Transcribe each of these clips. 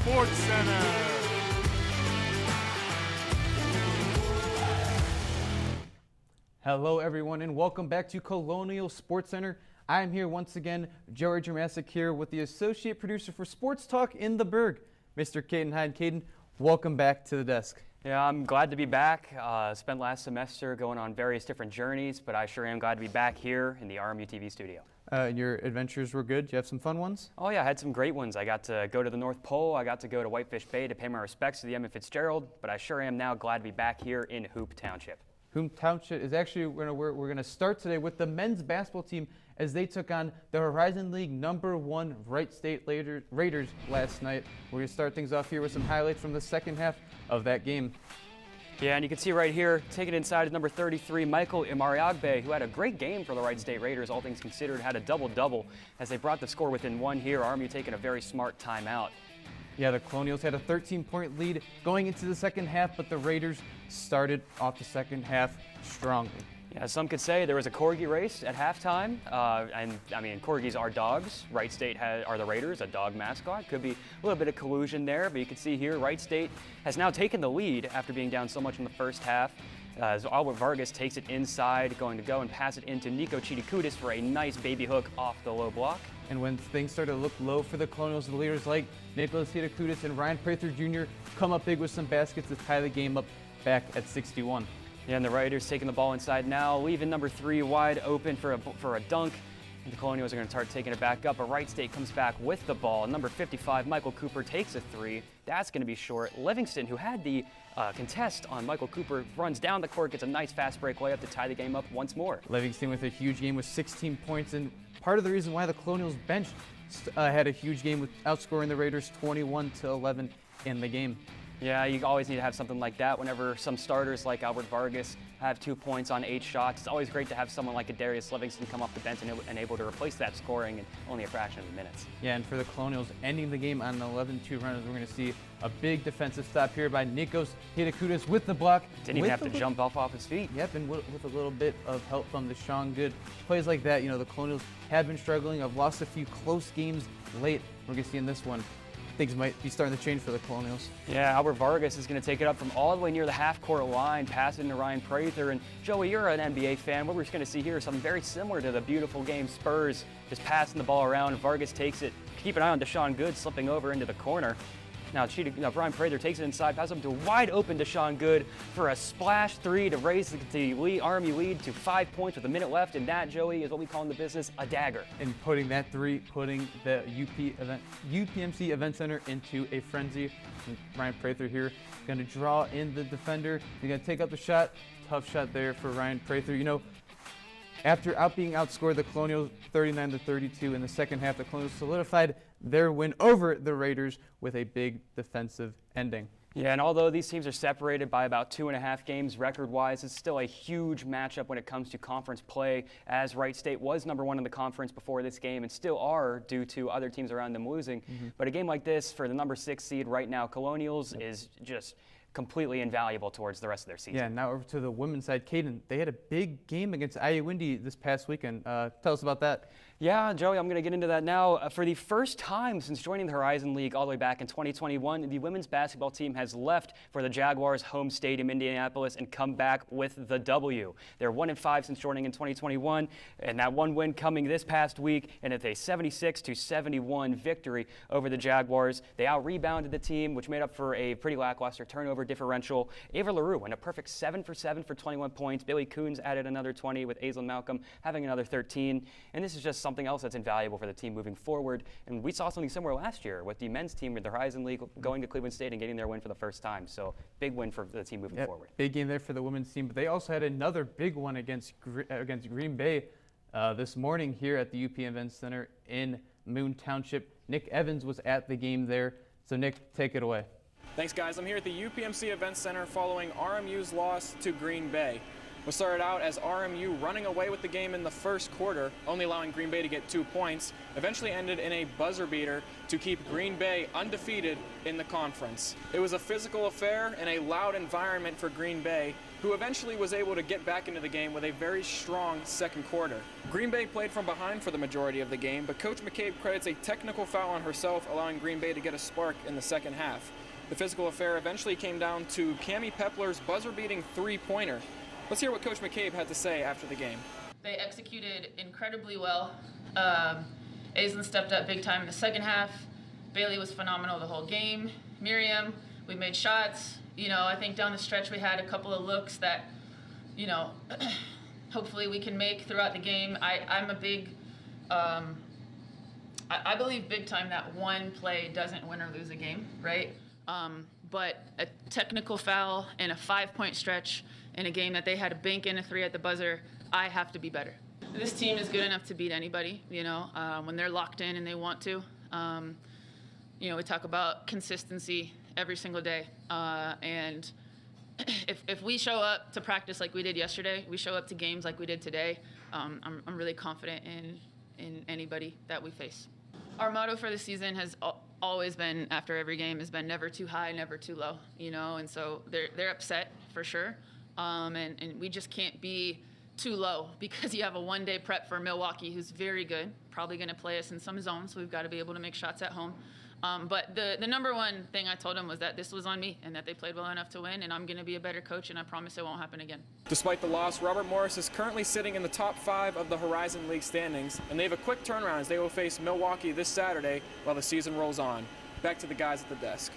Sports Center. Hello everyone and welcome back to Colonial Sports Center. I'm here once again, Joey Dramasic here with the associate producer for Sports Talk in the Berg, Mr. Caden Hyde. Caden, welcome back to the desk. Yeah, I'm glad to be back. Spent last semester going on various different journeys, but I sure am glad to be back here in the RMU-TV studio. Your adventures were good? Did you have some fun ones? Oh yeah, I had some great ones. I got to go to the North Pole. I got to go to Whitefish Bay to pay my respects to the Emmett Fitzgerald, but I sure am now glad to be back here in Hoop Township. Hoop Township is actually, we're going to start today with the men's basketball team as they took on the Horizon League #1 Wright State Raiders last night. We're going to start things off here with some highlights from the second half of that game. Yeah, and you can see right here, taking it inside is number 33, Michael Imariagbe, who had a great game for the Wright State Raiders, all things considered, had a double-double as they brought the score within one here. RMU taking a very smart timeout. Yeah, the Colonials had a 13-point lead going into the second half, but the Raiders started off the second half strongly. Yeah, some could say there was a corgi race at halftime, and I mean, corgis are dogs. Wright State are the Raiders, a dog mascot. Could be a little bit of collusion there, but you can see here, Wright State has now taken the lead after being down so much in the first half. As Albert Vargas takes it inside, going to go and pass it into Nico Chidikudis for a nice baby hook off the low block. And when things started to look low for the Colonials, the leaders like Nicholas Chidikudis and Ryan Prather Jr. come up big with some baskets to tie the game up back at 61. Yeah, and the Raiders taking the ball inside now, leaving number 3 wide open for a dunk. And the Colonials are going to start taking it back up, but Wright State comes back with the ball. Number 55, Michael Cooper, takes a 3. That's going to be short. Livingston, who had the contest on Michael Cooper, runs down the court, gets a nice fast break layup to tie the game up once more. Livingston with a huge game with 16 points, and part of the reason why the Colonials bench had a huge game with outscoring the Raiders 21-11 in the game. Yeah, you always need to have something like that whenever some starters like Albert Vargas have 2 points on 8 shots. It's always great to have someone like a Darius Livingston come off the bench and able to replace that scoring in only a fraction of the minutes. Yeah, and for the Colonials ending the game on an 11-2 run, we're going to see a big defensive stop here by Nikos Chidikudis with the block. Didn't even have to jump off his feet. Yep, and with a little bit of help from the Sean Good. Plays like that, you know, the Colonials have been struggling. Have lost a few close games late. We're going to see in this one. Things might be starting to change for the Colonials. Yeah, Albert Vargas is going to take it up from all the way near the half-court line, pass it into Ryan Prather. And Joey, you're an NBA fan. What we're going to see here is something very similar to the beautiful game Spurs, just passing the ball around. Vargas takes it. Keep an eye on Deshaun Good slipping over into the corner. Now, Ryan Prather takes it inside, passes up to wide open Deshaun Good for a splash 3 to raise the RMU lead to 5 points with a minute left. And that, Joey, is what we call in the business a dagger. And putting that 3, putting the UPMC Event Center into a frenzy. And Ryan Prather here going to draw in the defender. He's going to take up the shot. Tough shot there for Ryan Prather. You know, after being outscored, the Colonials 39-32 in the second half, the Colonials solidified their win over the Raiders with a big defensive ending. Yeah, and although these teams are separated by about 2.5 games record-wise, it's still a huge matchup when it comes to conference play, as Wright State was #1 in the conference before this game and still are due to other teams around them losing. But a game like this for the number 6 seed right now, Colonials, is just completely invaluable towards the rest of their season. Yeah, now over to the women's side. Caden, they had a big game against IU this past weekend. Tell us about that. Yeah, Joey, I'm going to get into that now. For the first time since joining the Horizon League all the way back in 2021, the women's basketball team has left for the Jaguars' home stadium, Indianapolis, and come back with the W. They're 1-5 since joining in 2021, and that one win coming this past week, and it's a 76-71 victory over the Jaguars. They out-rebounded the team, which made up for a pretty lackluster turnover differential. Ava LaRue went a perfect 7 for 7 for 21 points. Bailey Coons added another 20 with Aislinn Malcolm having another 13, and this is just something else that's invaluable for the team moving forward. And we saw something similar last year with the men's team with the Horizon League going to Cleveland State and getting their win for the first time. So big win for the team moving forward. Big game there for the women's team, but they also had another big one against Green Bay this morning here at the UP Event Center in Moon Township. Nick Evans was at the game there. So Nick, take it away. Thanks, guys. I'm here at the UPMC Event Center following RMU's loss to Green Bay. What started out as RMU running away with the game in the first quarter, only allowing Green Bay to get 2 points, eventually ended in a buzzer beater to keep Green Bay undefeated in the conference. It was a physical affair and a loud environment for Green Bay, who eventually was able to get back into the game with a very strong second quarter. Green Bay played from behind for the majority of the game, but Coach McCabe credits a technical foul on herself, allowing Green Bay to get a spark in the second half. The physical affair eventually came down to Cammie Pepler's buzzer-beating three-pointer. Let's hear what Coach McCabe had to say after the game. They executed incredibly well. Aislinn stepped up big time in the second half. Bailey was phenomenal the whole game. Miriam, we made shots. I think down the stretch we had a couple of looks that, hopefully we can make throughout the game. I'm a big, I believe big time that one play doesn't win or lose a game, right? But a technical foul and a 5-point stretch in a game that they had to bank in a 3 at the buzzer, I have to be better. This team is good enough to beat anybody, when they're locked in and they want to. We talk about consistency every single day. And if we show up to practice like we did yesterday, we show up to games like we did today, I'm really confident in anybody that we face. Our motto for the season has always been, after every game, has been never too high, never too low, and so they're upset for sure. And we just can't be too low because you have a one-day prep for Milwaukee, who's very good, probably going to play us in some zones, so we've got to be able to make shots at home. But the number one thing I told them was that this was on me and that they played well enough to win, and I'm going to be a better coach, and I promise it won't happen again. Despite the loss, Robert Morris is currently sitting in the top 5 of the Horizon League standings, and they have a quick turnaround as they will face Milwaukee this Saturday while the season rolls on. Back to the guys at the desk.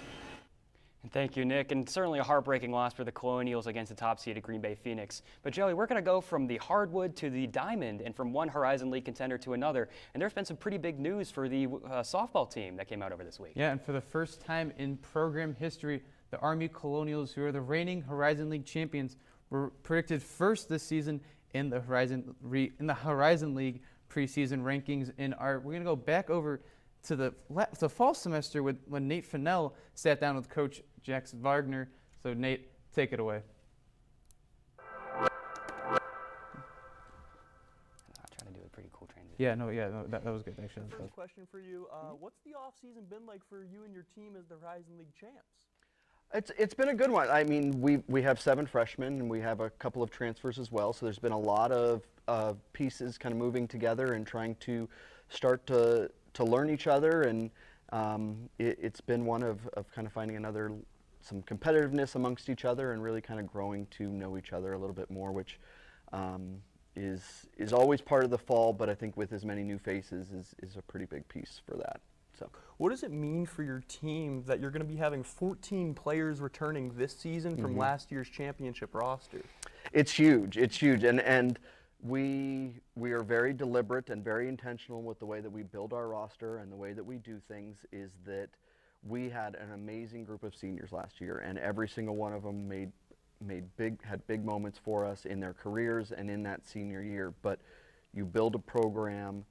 Thank you, Nick, and certainly a heartbreaking loss for the Colonials against the top-seeded Green Bay Phoenix. But Joey, we're going to go from the hardwood to the diamond and from one Horizon League contender to another, and there's been some pretty big news for the softball team that came out over this week. Yeah, and for the first time in program history, the RMU Colonials, who are the reigning Horizon League champions, were predicted first this season in the Horizon League preseason rankings. We're going to go back over to the fall semester when Nate Fennell sat down with Coach Jackson Wagner. So Nate, take it away. I'm trying to do a pretty cool transition. That was good actually. First question for you, what's the off season been like for you and your team as the Horizon League champs? It's been a good one. I mean, we have 7 freshmen and we have a couple of transfers as well. So there's been a lot of pieces kind of moving together and trying to start to learn each other, and it's been one of kind of finding some competitiveness amongst each other and really kind of growing to know each other a little bit more, which is always part of the fall, but I think with as many new faces is a pretty big piece for that. So, what does it mean for your team that you're going to be having 14 players returning this season from last year's championship roster? It's huge. It's huge, and we are very deliberate and very intentional with the way that we build our roster and the way that we do things. Is that we had an amazing group of seniors last year, and every single one of them had big moments for us in their careers and in that senior year. But you build a program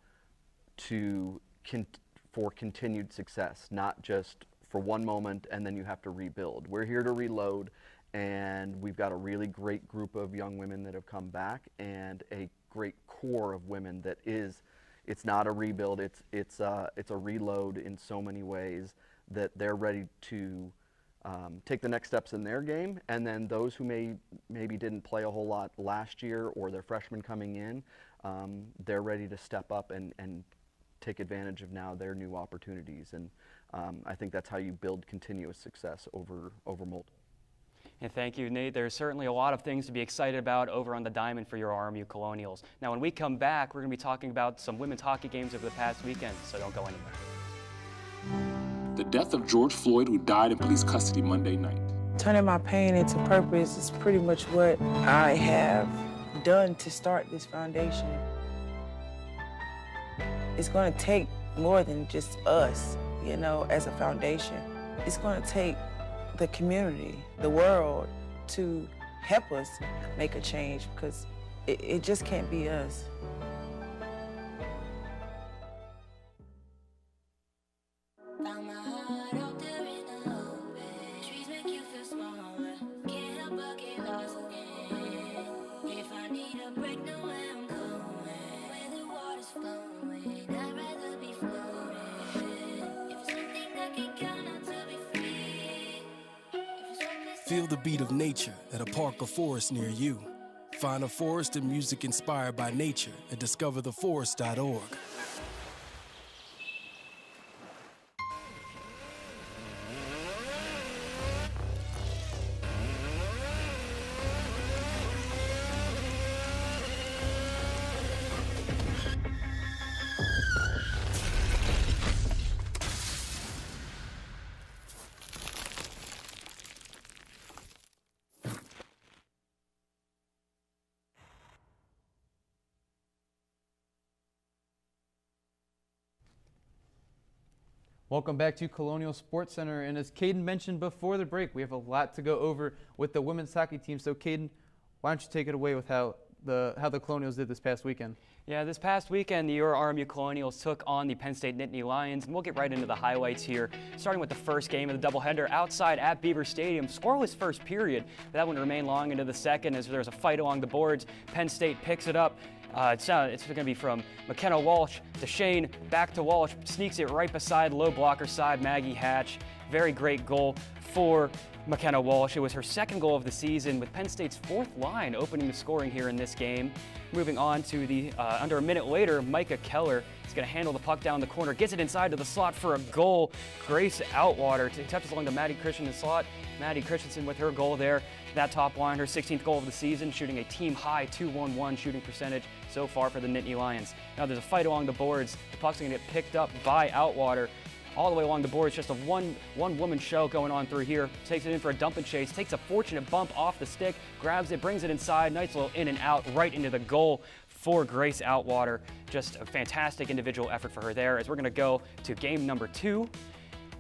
for continued success, not just for one moment and then you have to rebuild. We're here to reload, and we've got a really great group of young women that have come back and a great core of women that it's not a rebuild, it's a reload in so many ways, that they're ready to take the next steps in their game. And then those who maybe didn't play a whole lot last year, or they're freshmen coming in, they're ready to step up and take advantage of now their new opportunities. And I think that's how you build continuous success over multiple. And thank you, Nate. There's certainly a lot of things to be excited about over on the diamond for your RMU Colonials. Now, when we come back, we're going to be talking about some women's hockey games over the past weekend, so don't go anywhere. The death of George Floyd, who died in police custody Monday night. Turning my pain into purpose is pretty much what I have done to start this foundation. It's going to take more than just us, as a foundation. It's going to take the community, the world, to help us make a change, because it just can't be us. Trees make you feel smaller. Can't help but get lost again. If Feel the beat of nature at a park or forest near you. Find a forest and music inspired by nature at discovertheforest.org. Welcome back to Colonial Sports Center, and as Caden mentioned before the break, we have a lot to go over with the women's hockey team. So Caden, why don't you take it away with how the Colonials did this past weekend? Yeah, this past weekend, the RMU Colonials took on the Penn State Nittany Lions, and we'll get right into the highlights here, starting with the first game of the doubleheader outside at Beaver Stadium. Scoreless first period, but that wouldn't remain long into the second as there was a fight along the boards. Penn State picks it up. It's going to be from McKenna Walsh to Shane, back to Walsh, sneaks it right beside low blocker side Maggie Hatch. Very great goal for McKenna Walsh. It was her second goal of the season, with Penn State's fourth line opening the scoring here in this game. Moving on to the under a minute later, Micah Keller is going to handle the puck down the corner, gets it inside to the slot for a goal. Grace Outwater touches along to Maddie Christensen's slot. Maddie Christensen with her goal there. That top line, her 16th goal of the season, shooting a team-high .211 shooting percentage so far for the Nittany Lions. Now there's a fight along the boards. The puck's going to get picked up by Outwater. All the way along the boards, just a one-woman show going on through here. Takes it in for a dump and chase, takes a fortunate bump off the stick, grabs it, brings it inside. Nice little in and out right into the goal for Grace Outwater. Just a fantastic individual effort for her there. As we're going to go to game number 2.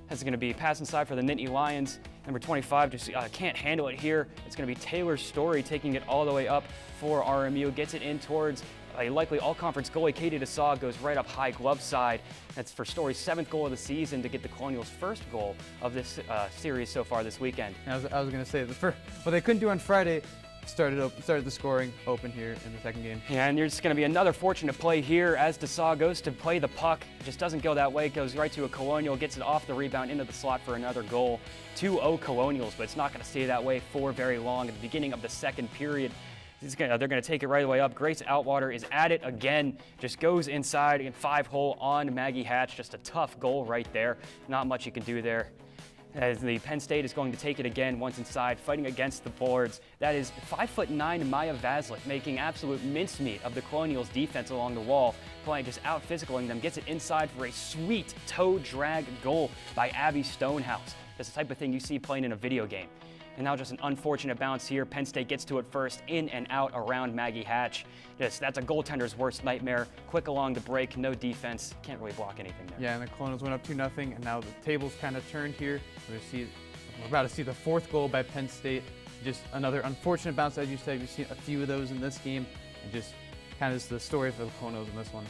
That's going to be pass inside for the Nittany Lions. Number 25 just can't handle it here. It's going to be Taylor Story taking it all the way up for RMU. Gets it in towards a likely all-conference goalie. Katie DeSaw goes right up high glove side. That's for Story's 7th goal of the season to get the Colonials' first goal of this series so far this weekend. I was going to say, what they couldn't do on Friday, started the scoring open here in the second game. Yeah, and there's going to be another fortunate play here as DeSaw goes to play the puck. Just doesn't go that way. Goes right to a Colonial, gets it off the rebound into the slot for another goal. 2-0 Colonials, but it's not going to stay that way for very long. At the beginning of the second period, they're going to take it right away up. Grace Outwater is at it again. Just goes inside in 5-hole on Maggie Hatch. Just a tough goal right there. Not much you can do there. As the Penn State is going to take it again once inside, fighting against the boards. That is 5'9" Maya Vaslik making absolute mincemeat of the Colonials' defense along the wall, playing just out physicaling them. Gets it inside for a sweet toe drag goal by Abby Stonehouse. That's the type of thing you see playing in a video game. And now just an unfortunate bounce here. Penn State gets to it first, in and out around Maggie Hatch. That's a goaltender's worst nightmare. Quick along the break, no defense. Can't really block anything there. Yeah, and the Colonials went up 2-0, and now the tables kind of turned here. We're about to see the 4th goal by Penn State. Just another unfortunate bounce, as you said. We've seen a few of those in this game, and just kind of is the story for the Colonials in this one.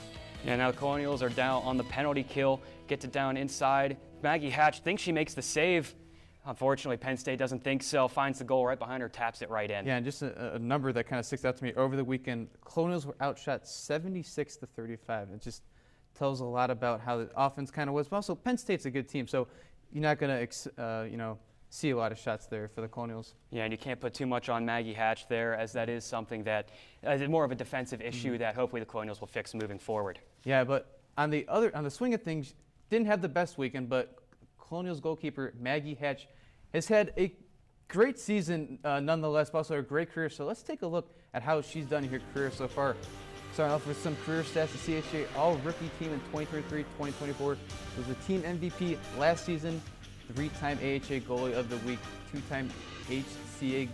Yeah, now the Colonials are down on the penalty kill. Gets it down inside. Maggie Hatch thinks she makes the save. Unfortunately, Penn State doesn't think so. Finds the goal right behind her, taps it right in. Yeah, and just a number that kind of sticks out to me over the weekend. Colonials were outshot 76-35. It just tells a lot about how the offense kind of was. But also, Penn State's a good team, so you're not going to, see a lot of shots there for the Colonials. Yeah, and you can't put too much on Maggie Hatch there, as that is something that is more of a defensive issue that hopefully the Colonials will fix moving forward. Yeah, but on the swing of things, didn't have the best weekend, but Colonials goalkeeper Maggie Hatch has had a great season nonetheless, but also a great career. So let's take a look at how she's done in her career so far. Starting off with some career stats, the CHA All-Rookie Team in 2023-2024 was the team MVP last season, 3-time AHA Goalie of the Week, 2-time HCA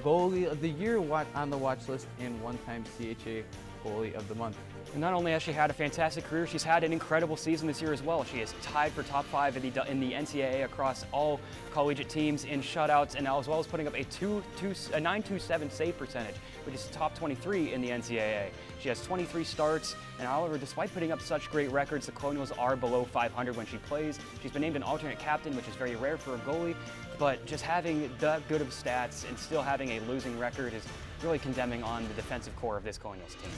Goalie of the Year on the watch list, and 1-time CHA Goalie of the Month. And not only has she had a fantastic career, she's had an incredible season this year as well. She is tied for top 5 in the NCAA across all collegiate teams in shutouts, and as well as putting up a 927 save percentage, which is top 23 in the NCAA. She has 23 starts, and however, despite putting up such great records, the Colonials are below 500 when she plays. She's been named an alternate captain, which is very rare for a goalie, but just having that good of stats and still having a losing record is really condemning on the defensive core of this Colonials team.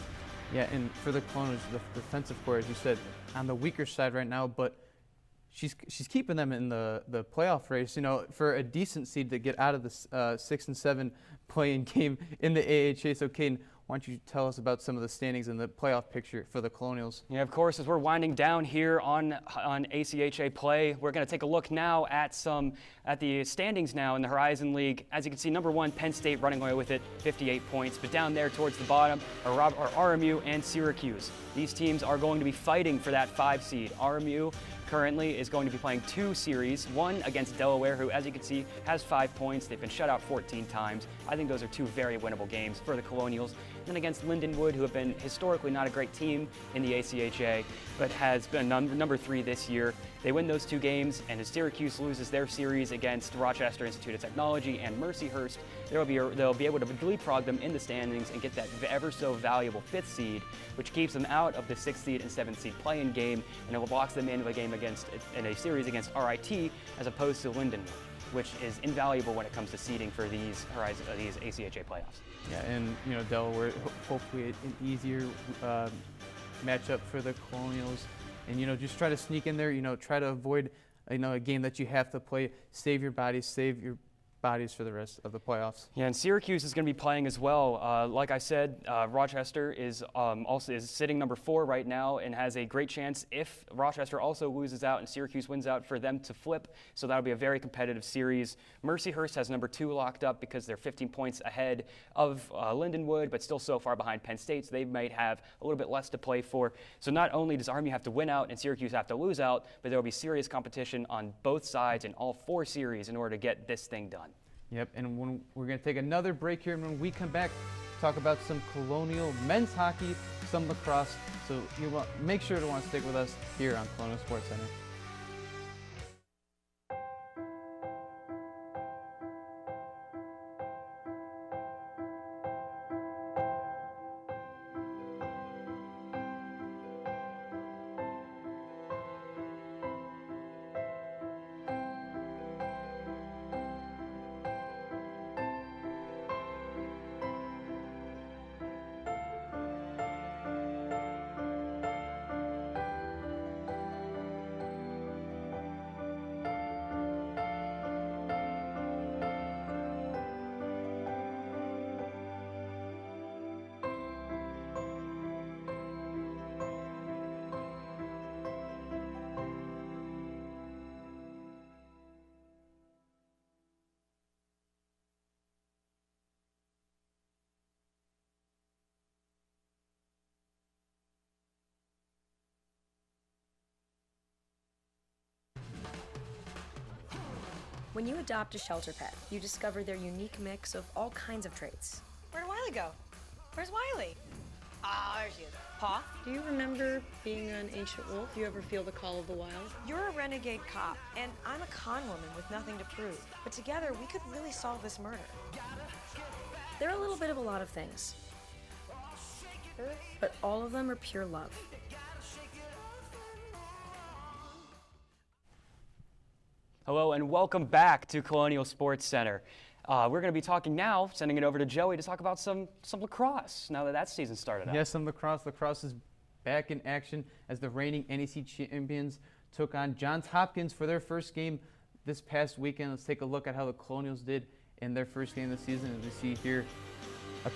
Yeah, and for the Colonials, the defensive core, as you said, on the weaker side right now, but she's keeping them in the playoff race. You know, for a decent seed to get out of the 6 and 7 playing game in the AHA. So, Caden, why don't you tell us about some of the standings and the playoff picture for the Colonials? Yeah, of course, as we're winding down here on ACHA play, we're going to take a look now at the standings now in the Horizon League. As you can see, number 1, Penn State running away with it, 58 points. But down there towards the bottom are RMU and Syracuse. These teams are going to be fighting for that 5 seed. RMU currently is going to be playing 2 series, one against Delaware, who, as you can see, has 5 points. They've been shut out 14 times. I think those are 2 very winnable games for the Colonials. Then against Lindenwood, who have been historically not a great team in the ACHA, but has been number 3 this year. They win those 2 games, and as Syracuse loses their series against Rochester Institute of Technology and Mercyhurst, they'll be able to leapfrog them in the standings and get that ever so valuable 5th seed, which keeps them out of the 6th seed and 7th seed play-in game, and it will box them into a game in a series against RIT as opposed to Lindenwood, which is invaluable when it comes to seeding for these ACHA playoffs. Yeah, and you know, Delaware, hopefully an easier matchup for the Colonials, and you know, just try to sneak in there. You know, try to avoid a game that you have to play. Save your bodies for the rest of the playoffs. Yeah, and Syracuse is going to be playing as well. Like I said, Rochester is sitting number 4 right now and has a great chance if Rochester also loses out and Syracuse wins out for them to flip. So that'll be a very competitive series. Mercyhurst has number 2 locked up because they're 15 points ahead of Lindenwood, but still so far behind Penn State, so they might have a little bit less to play for. So not only does RMU have to win out and Syracuse have to lose out, but there will be serious competition on both sides in all 4 series in order to get this thing done. Yep, and we're going to take another break here, and when we come back, talk about some Colonial men's hockey, some lacrosse. So make sure to want to stick with us here on Colonial Sports Center. When you adopt a shelter pet, you discover their unique mix of all kinds of traits. Where'd Wiley go? Where's Wiley? Ah, there she is. Paw? Do you remember being an ancient wolf? Do you ever feel the call of the wild? You're a renegade cop, and I'm a con woman with nothing to prove. But together, we could really solve this murder. They're a little bit of a lot of things, but all of them are pure love. Hello and welcome back to Colonial Sports Center. We're going to be talking now, sending it over to Joey to talk about some lacrosse now that season started out. Yes, some lacrosse. Lacrosse is back in action as the reigning NEC champions took on Johns Hopkins for their first game this past weekend. Let's take a look at how the Colonials did in their first game of the season. As we see here,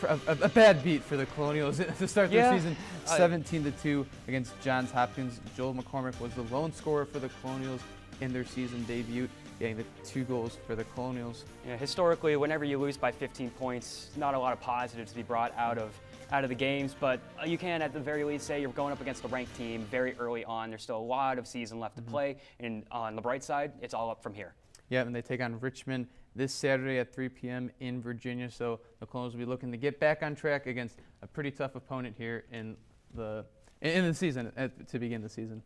a bad beat for the Colonials to start their season, 17-2 against Johns Hopkins. Joel McCormick was the lone scorer for the Colonials in their season debut, getting the 2 goals for the Colonials. Yeah, historically, whenever you lose by 15 points, not a lot of positives to be brought out of the games, but you can at the very least say you're going up against a ranked team very early on. There's still a lot of season left to play, and on the bright side, it's all up from here. Yeah, and they take on Richmond this Saturday at 3 p.m. in Virginia, so the Colonials will be looking to get back on track against a pretty tough opponent here in the season, to begin the season.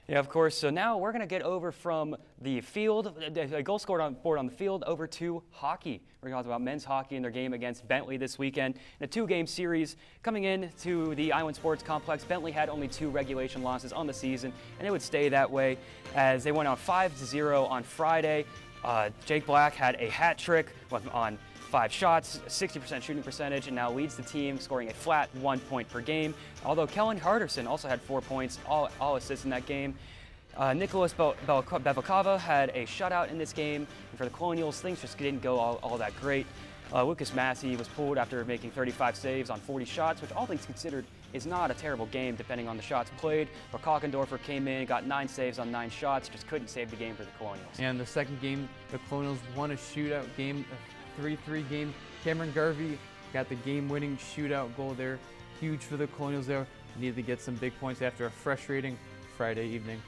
Yeah, of course. So now we're going to get over from the field, a goal scored on board on the field, over to hockey. We're going to talk about men's hockey and their game against Bentley this weekend. In a 2-game series coming in to the Island Sports Complex, Bentley had only 2 regulation losses on the season, and it would stay that way as they went on 5-0 on Friday. Jake Black had a hat trick on 5 shots, 60% shooting percentage, and now leads the team, scoring a flat 1 point per game. Although Kellen Carterson also had 4 points, all assists in that game. Nicholas Bevakava had a shutout in this game, and for the Colonials, things just didn't go all that great. Lucas Massey was pulled after making 35 saves on 40 shots, which all things considered is not a terrible game depending on the shots played. But Kockendorfer came in, got 9 saves on 9 shots, just couldn't save the game for the Colonials. And the second game, the Colonials won a shootout game, a 3-3 game. Cameron Garvey got the game-winning shootout goal there. Huge for the Colonials there. Needed to get some big points after a frustrating Friday evening.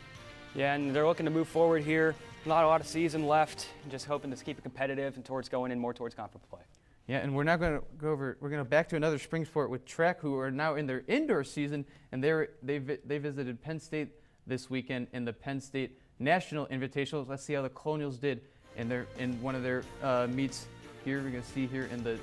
Yeah, and they're looking to move forward here. Not a lot of season left. Just hoping to keep it competitive and towards going in more towards conference play. Yeah, and we're now going to go over. We're going to back to another spring sport with track, who are now in their indoor season, and they visited Penn State this weekend in the Penn State National Invitational. Let's see how the Colonials did in one of their meets. Here we're going to see here in the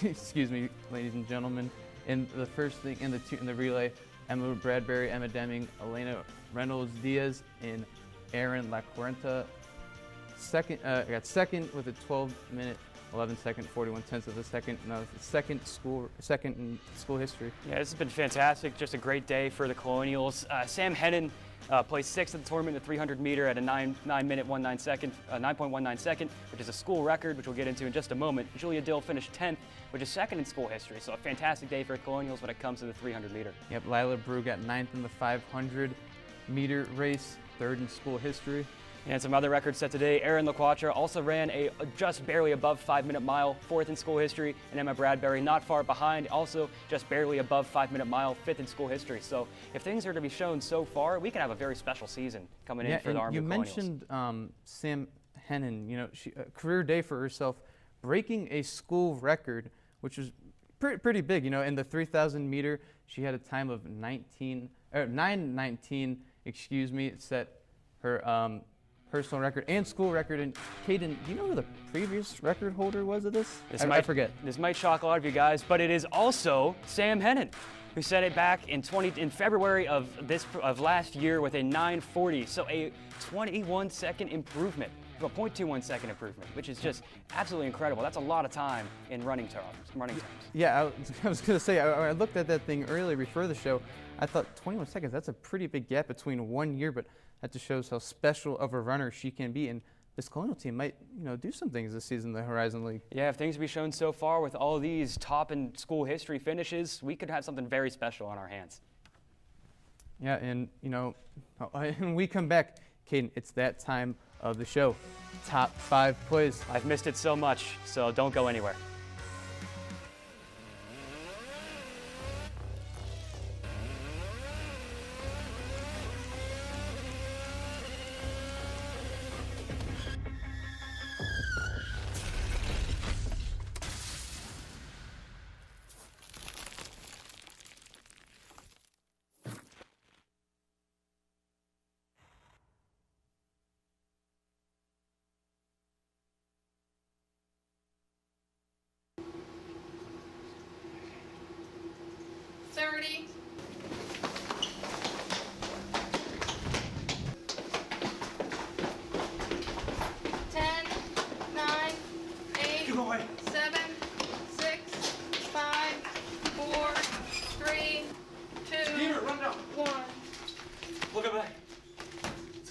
excuse me, ladies and gentlemen, in the first thing in the relay, Emma Bradbury, Emma Deming, Elena Reynolds Diaz, and Aaron LaQuarenta. Got second with a 12-minute, 11-second, 41/10 of a second. No, second in school history. Yeah, this has been fantastic. Just a great day for the Colonials. Sam Hennon placed 6th at the tournament in the 300-meter at a 9.19 second, which is a school record, which we'll get into in just a moment. Julia Dill finished 10th, which is 2nd in school history. So a fantastic day for the Colonials when it comes to the 300-meter. Yep, Lila Brew got 9th in the 500-meter race, 3rd in school history. And some other records set today. Erin LaQuatra also ran a just barely above 5-minute mile, 4th in school history, and Emma Bradbury not far behind, also just barely above 5-minute mile, 5th in school history. So if things are to be shown so far, we can have a very special season coming in for the RMU Colonials. You mentioned Sam Hennon. You know, a career day for herself, breaking a school record, which was pretty big. You know, in the 3,000 meter, she had a time of 9:19. Excuse me. It set her personal record and school record. And Caden, do you know who the previous record holder was of this? I forget. This might shock a lot of you guys, but it is also Sam Hennon, who set it back in February of last year with a 9:40. So a 21-second improvement, a 0.21 second improvement, which is just absolutely incredible. That's a lot of time in running terms. Yeah, I was going to say, I looked at that thing earlier before the show. I thought 21 seconds, that's a pretty big gap between 1 year, but that just shows how special of a runner she can be. And this Colonial team might, do some things this season in the Horizon League. Yeah, if things be shown so far with all of these top in school history finishes, we could have something very special on our hands. Yeah, and, when we come back, Caden, it's that time of the show. Top 5 plays. I've missed it so much, so don't go anywhere.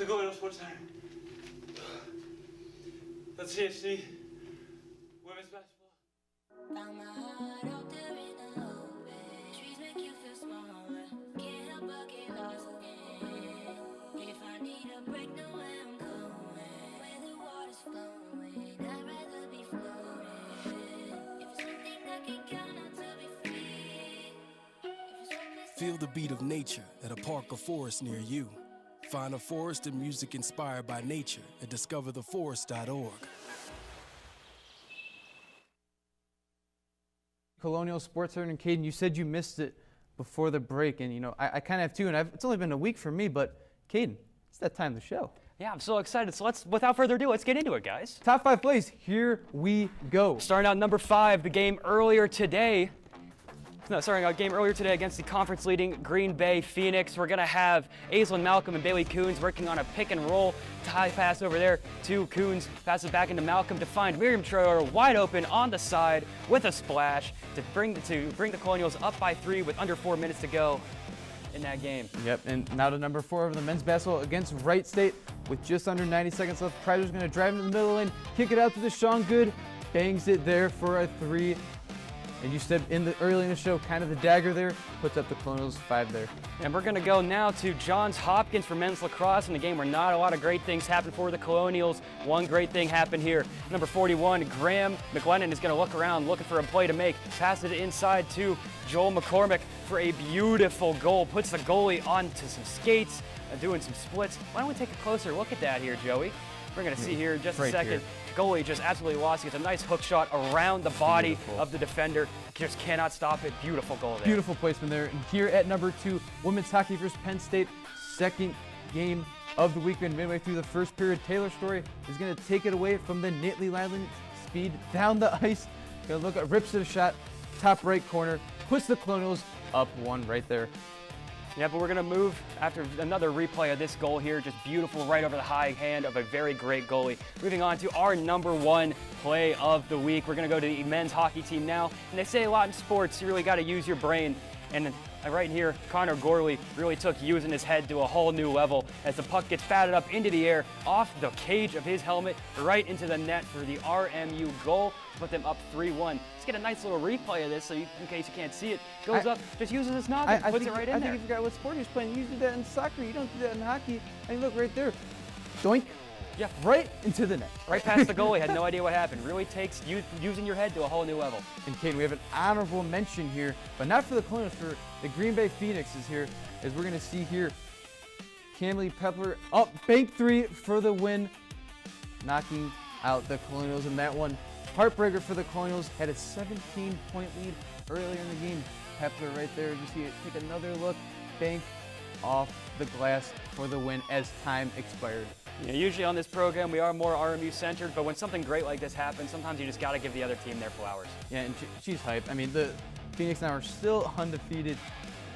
Colonial Sports Center. That's CHC. Women's basketball. Found my heart out there in the open. Trees make you feel smaller. Can't help but get lost again. If I need a break, know where I'm going. Where the water's flowing, I'd rather be floating. If it's something that can count on to be free. Feel the beat of nature at a park or forest near you. Find a forest and music inspired by nature at discovertheforest.org. Colonial Sports Center, and Caden, you said you missed it before the break, and I kind of have too, and it's only been a week for me, but Caden, it's that time of the show. Yeah, I'm so excited. So without further ado, let's get into it, guys. Top 5 plays, here we go. Starting out number 5, the game earlier today. Our game earlier today against the conference-leading Green Bay Phoenix. We're going to have Aislinn Malcolm and Bailey Coons working on a pick and roll. High pass over there to Coons. Passes back into Malcolm to find Miriam Troyer wide open on the side with a splash to bring the Colonials up by 3 with under 4 minutes to go. in that game. Yep, and now to number 4 of the men's basketball against Wright State with just under 90 seconds left. Prizer's going to drive into the middle lane, kick it out to Deshaun Good, bangs it there for a 3. And you said early in the show, kind of the dagger there, puts up the Colonials 5 there. And we're going to go now to Johns Hopkins for men's lacrosse in a game where not a lot of great things happened for the Colonials. One great thing happened here. Number 41, Graham McLennan is going to look around, looking for a play to make. Passes it inside to Joel McCormick for a beautiful goal. Puts the goalie onto some skates, doing some splits. Why don't we take a closer look at that here, Joey? We're going to see here in just a second. Here. Goalie just absolutely lost. He gets a nice hook shot around the body of the defender. Just cannot stop it. Beautiful goal there. Beautiful placement there. And here at number 2, women's hockey versus Penn State. Second game of the weekend. Midway through the first period, Taylor Story is going to take it away from the Nittany Lions. Speed down the ice. Going to look at, rips it a shot. Top right corner. Puts the Colonials up 1 right there. Yeah, but we're going to move after another replay of this goal here. Just beautiful right over the high hand of a very great goalie. Moving on to our number 1 play of the week. We're going to go to the men's hockey team now. And they say a lot in sports, you really got to use your brain. And right here, Connor Gorley really took using his head to a whole new level as the puck gets batted up into the air, off the cage of his helmet, right into the net for the RMU goal to put them up 3-1. Let's get a nice little replay of this so in case you can't see it. Goes up, just uses his noggin, puts it right in there. I think you forgot what sport he's playing. You do that in soccer. You don't do that in hockey. I mean, look right there. Doink. Yeah, right into the net. Right past the goalie, had no idea what happened. Really takes using your head to a whole new level. And Kate, we have an honorable mention here, but not for the Colonials, for the Green Bay Phoenix is here, as we're going to see here. Camille Pepler up, bank 3 for the win, knocking out the Colonials in that one. Heartbreaker for the Colonials, had a 17-point lead earlier in the game. Pepler right there, you see it, take another look, bank off the glass for the win as time expired. Yeah, usually on this program we are more RMU centered, but when something great like this happens, sometimes you just got to give the other team their flowers. Yeah, and she's hyped. I mean, the Phoenix now are still undefeated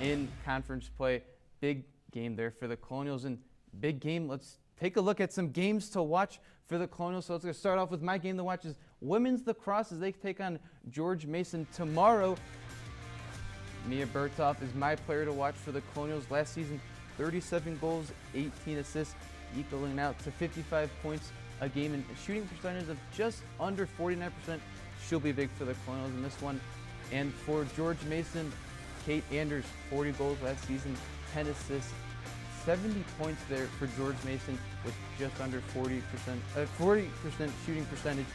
in conference play. Big game there for the Colonials, and big game. Let's take a look at some games to watch for the Colonials. So let's start off with my game to watch is women's lacrosse as they take on George Mason tomorrow. Mia Berthoff is my player to watch for the Colonials. Last season, 37 goals, 18 assists, equaling out to 55 points a game and a shooting percentage of just under 49%. She'll be big for the Colonials in this one. And for George Mason, Kate Anders, 40 goals last season, 10 assists, 70 points there for George Mason with just under 40% shooting percentage.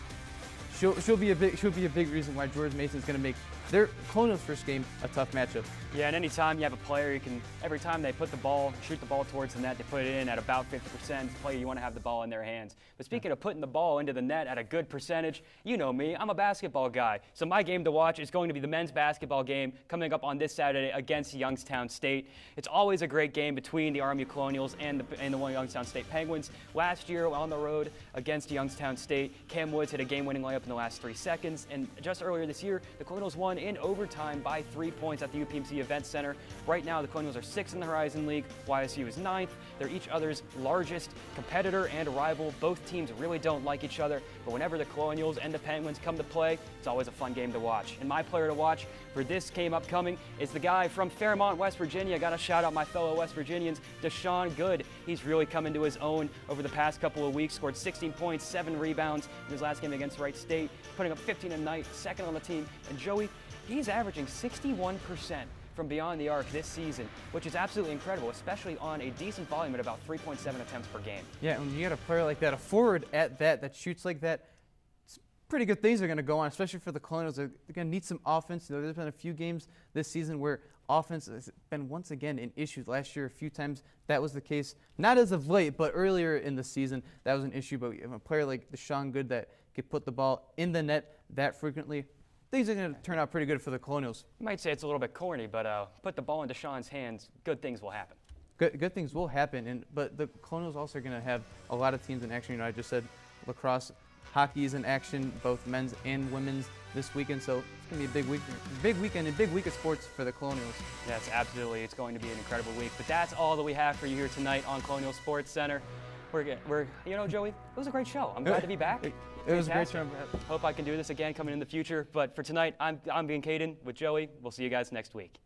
She'll be a big reason why George Mason's going to make their Colonials' first game a tough matchup. Yeah, and anytime you have a player, you can, every time they put the ball, shoot the ball towards the net, they put it in at about 50%. Player, you want to have the ball in their hands. But speaking of putting the ball into the net at a good percentage, you know me, I'm a basketball guy. So my game to watch is going to be the men's basketball game coming up on this Saturday against Youngstown State. It's always a great game between the RMU Colonials and the Youngstown State Penguins. Last year on the road against Youngstown State, Cam Woods hit a game-winning layup in the last 3 seconds. And just earlier this year, the Colonials won in overtime by 3 points at the UPMC Event Center. Right now, the Colonials are 6th in the Horizon League. YSU is 9th. They're each other's largest competitor and rival. Both teams really don't like each other, but whenever the Colonials and the Penguins come to play, it's always a fun game to watch. And my player to watch for this game upcoming is the guy from Fairmont, West Virginia. Got to shout out my fellow West Virginians, Deshaun Good. He's really come into his own over the past couple of weeks. Scored 16 points, 7 rebounds in his last game against Wright State, putting up 15 a night, 2nd on the team. And Joey, he's averaging 61% from beyond the arc this season, which is absolutely incredible, especially on a decent volume at about 3.7 attempts per game. Yeah, when you got a player like that, a forward at that shoots like that, pretty good things are going to go on, especially for the Colonials. They're going to need some offense. You know, there's been a few games this season where offense has been once again an issue. Last year, a few times that was the case. Not as of late, but earlier in the season, that was an issue. But we have a player like Deshaun Good that could put the ball in the net that frequently. Things are going to turn out pretty good for the Colonials. You might say it's a little bit corny, but put the ball in Deshaun's hands, good things will happen. Good things will happen, but the Colonials also are going to have a lot of teams in action. You know, I just said lacrosse, hockey is in action, both men's and women's this weekend. So it's going to be a big weekend and big week of sports for the Colonials. Yes, absolutely. It's going to be an incredible week. But that's all that we have for you here tonight on Colonial Sports Center. We're you know, Joey, it was a great show. I'm glad to be back. It was a great show. Hope I can do this again coming in the future. But for tonight, I'm being Caden with Joey. We'll see you guys next week.